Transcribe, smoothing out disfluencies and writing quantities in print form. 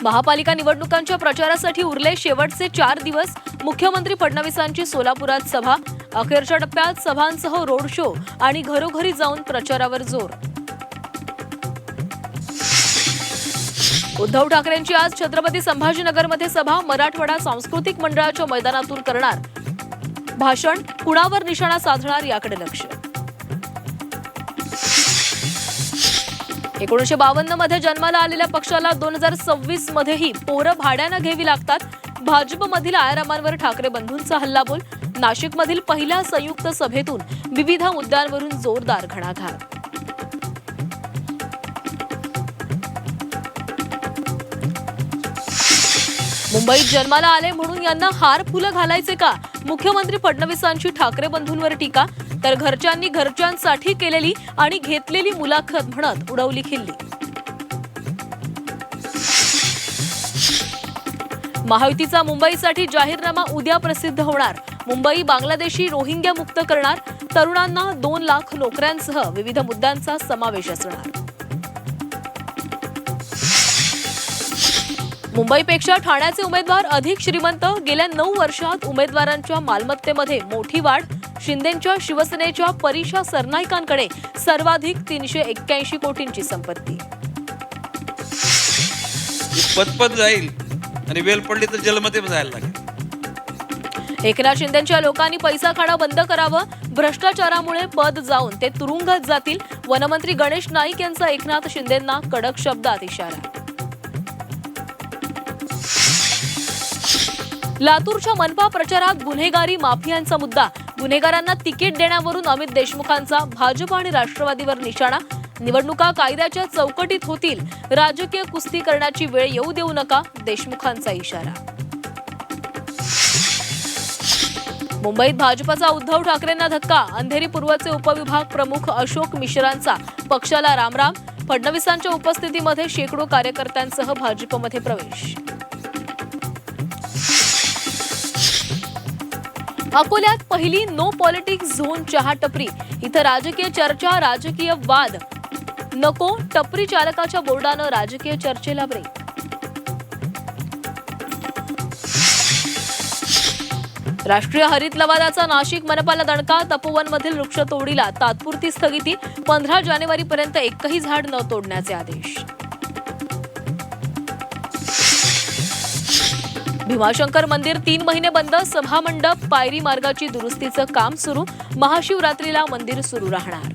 महापालिका निवडणुकांच्या प्रचारासाठी उरले शेवटचे 4 दिवस. मुख्यमंत्री फडणवीसांची सोलापुरात सभा. अखेरच्या टप्प्यात सभांसह रोड शो आणि घरोघरी जाऊन प्रचारावर जोर. उद्धव ठाकरेंची आज छत्रपती संभाजीनगरमध्ये सभा. मराठवाडा सांस्कृतिक मंडळाच्या मैदानातून करणार भाषण. कुणावर निशाणा साधणार याकडे लक्ष. 1952 मध्ये जन्माला आलेल्या पक्षाला 2026 मध्येही पोरं भाड्यानं घ्यावी लागतात. भाजपमधील आयारामांवर ठाकरे बंधूंचा हल्लाबोल. नाशिकमधील पहिल्या संयुक्त सभेतून विविध मुद्द्यांवरून जोरदार घणाघात. मुंबईत जन्माला आले म्हणून यांना हार फुलं घालायचे का? मुख्यमंत्री फडणवीसांची ठाकरे बंधूंवर टीका. तर घरच्यांनी घरच्यांसाठी केलेली आणि घेतलेली मुलाखत म्हणत उडवली खिल्ली. महायुतीचा मुंबईसाठी जाहीरनामा उद्या प्रसिद्ध होणार. मुंबई बांगलादेशी रोहिंग्या मुक्त करणार. तरुणांना 2 लाख नोकऱ्यांसह विविध मुद्द्यांचा समावेश असणार. मुंबईपेक्षा ठाण्याचे उमेदवार अधिक श्रीमंत. गेल्या 9 वर्षात उमेदवारांच्या मालमत्तेमध्ये मोठी वाढ. शिंदेंच्या शिवसेनेच्या परीक्षा सरनाईकांकडे सर्वाधिक 381 कोटींची संपत्ती. पदपद जाईल आणि वेल पडली तर जलमध्ये जायला लागेल. एकनाथ शिंदेंच्या लोकांनी पैसा खाणं बंद करावं. भ्रष्टाचारामुळे पद जाऊन ते तुरुंगात जातील. वनमंत्री गणेश नाईक यांचा एकनाथ शिंदेंना कडक शब्दात इशारा. लातूरच्या मनपा प्रचारात गुन्हेगारी माफियांचा मुद्दा. गुन्हेगारांना तिकीट देण्यावरून अमित देशमुखांचा भाजप आणि राष्ट्रवादीवर निशाणा. निवडणुका कायद्याच्या चौकटीत होतील. राजकीय कुस्ती करण्याची वेळ येऊ देऊ नका, देशमुखांचा इशारा. मुंबईत भाजपचा उद्धव ठाकरेंना धक्का. अंधेरी पूर्वचे उपविभाग प्रमुख अशोक मिश्रांचा पक्षाला रामराम. फडणवीसांच्या उपस्थितीमध्ये शेकडो कार्यकर्त्यांसह भाजपमध्ये प्रवेश. अकोल्यात पहिली नो पॉलिटिक्स झोन चहा टपरी. इथं राजकीय चर्चा, राजकीय वाद नको. टपरी चालकाच्या बोर्डानं राजकीय चर्चेला ब्रेक. राष्ट्रीय हरित लवादाचा नाशिक मनपाला दणका. तपोवनमधील वृक्षतोडीला तात्पुरती स्थगिती. 15 जानेवारीपर्यंत एकही झाड न तोडण्याचे आदेश. भीमाशंकर मंदिर 3 महिने बंद. सभामंडप, पायरी मार्गाची दुरुस्तीचं काम सुरू. महाशिवरात्रीला मंदिर सुरू राहणार.